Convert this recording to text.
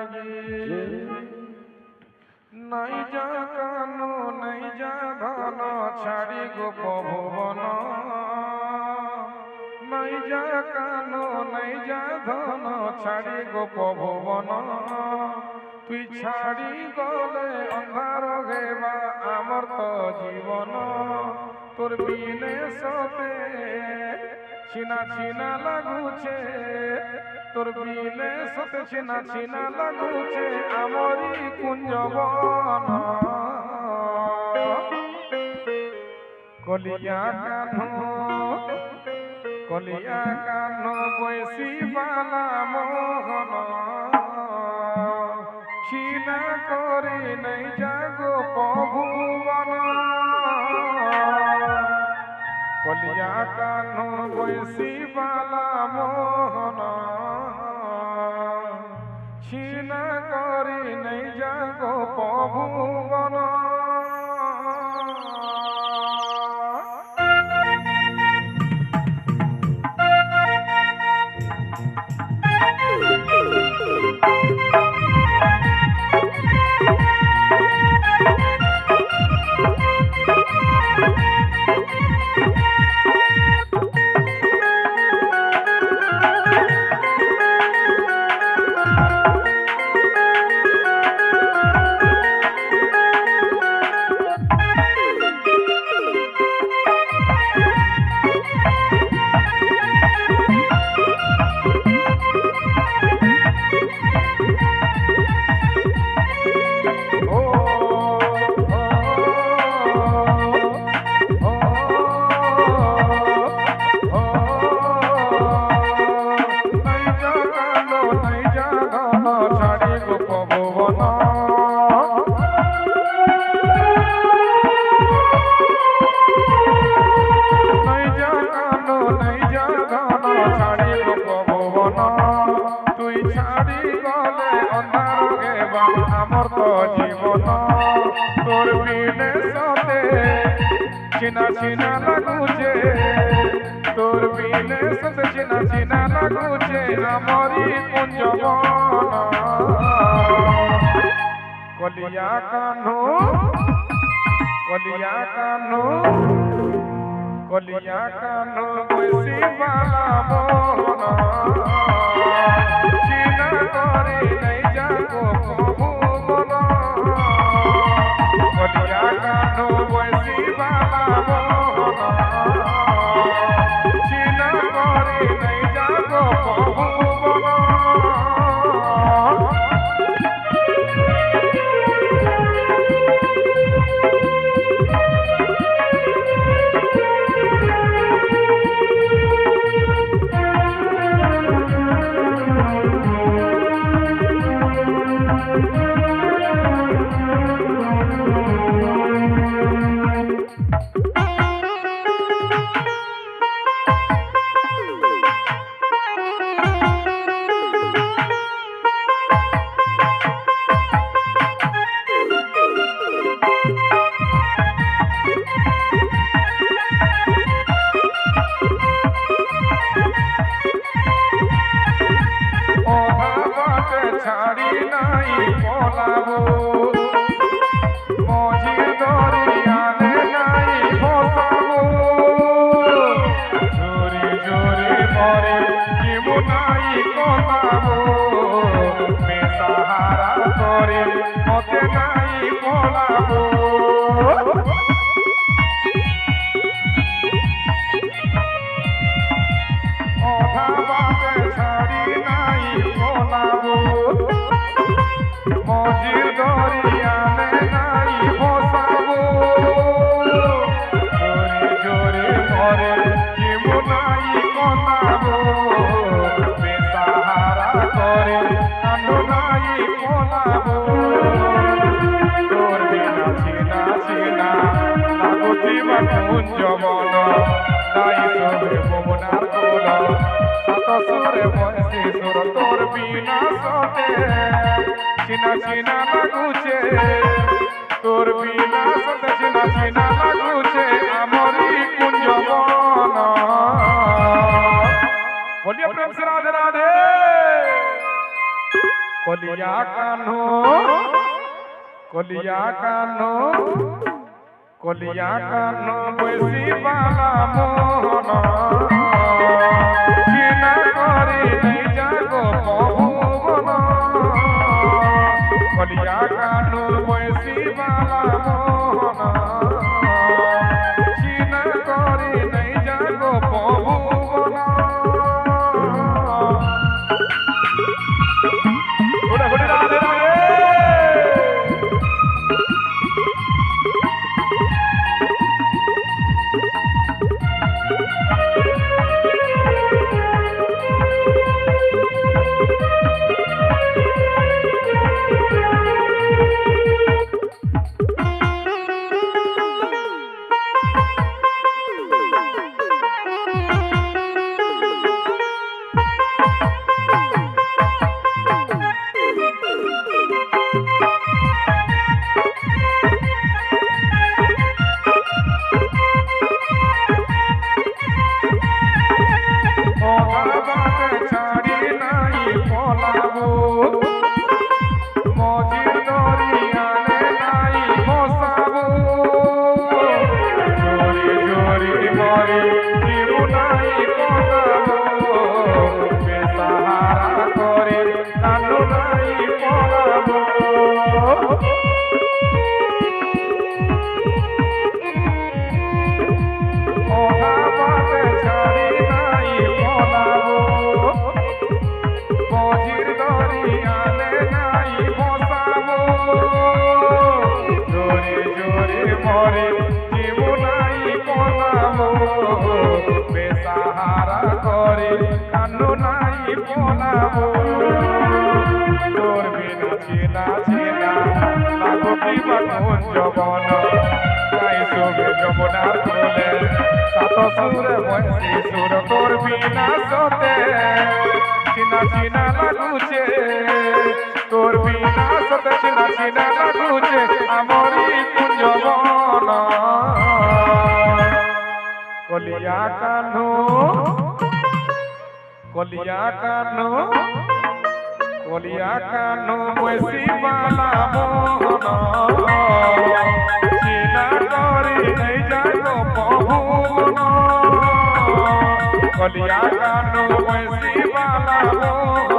गे নাই যা কানো নাই যা ধন ছাড়ি গো ভুবন নাই যা কানো নাই যা ধন ছাড়ি গো ভুবন তুই ছাড়ি গলে অন্ধার হেবা আমার তো জীবন তোর বিনে সতে চিনা চিনা লাগুছে তোর বিনে সতে চিনা চিনা লাগুছে আমারি কুঞ্জবন কলিয়া কানো বৈশি বালা মোহন চিনা করি নাই জাগো ভুবন কলিয়া কানো বৈশি বালা মোহন চিনা করি নাই জাগো ভুবন আমার তো জীবন তোর বিনে সতে চিনা চিনা লাগুছে তোর বিনে সতে চিনা চিনা লাগুছে আমারি কুঞ্জবন কলিয়া কানো বৈশি বালা মোহন চিনা করে নাই যাগো ভুবন কলিয়া কানো বৈশি বালা মোহন চিনা করে নাই যাগো ভুবন ছাড়ি নাই পলাবো মজির দরিয়ানে নাই ফসাবো জোরে জোরে মরে কেমন নাই কথাবো বেসাহারা করে মতে নাই পলাবো ছাড়ি নাই পলাবো মজির দরিয়ানে নাই ফসাবো জোরে জোরে মরে কেমন নাই কথাবো বেসাহারা করে কান্ড নাই পলাবো তোর বিনা চিনা চিনা লাগুতি বা কুঞ্জবন নাই সবে ভুবনার কোল সতসরে বয়সে সুর তোর বিনা সতে চিনা চিনা লাগুছে তোর বিনা সতে চিনা চিনা লাগুছে আমারি কুঞ্জবন বলিए प्रेम से राधे राधे। কলিয়া কানো কলিয়া কানো কলিয়া কানো বেশি বালা মন চিনা করে নেই যাগো ভুবন কলিয়া কানো বেশি বালা মন চিনা করে নেই যাগো ভুবন ঘোড়া ঘোড়া রাধে রাধে তোর বিনা চেনা চেনা লাগো কি বাকুন জবন তাই শোভে যমুনার কোলে সাত সুরে বংশী সুর তোর বিনা সতে চিনা চিনা লাগুছে তোর বিনা সতে চিনা চিনা লাগুছে আমরি কুঞ্জবন কলিয়া কানো কলিয়া কানো কলিয়া কানো বেশি বালা মোহন চিনা করি নেই যাগো ভুবন কলিয়া কানো বেশি বালা মোহন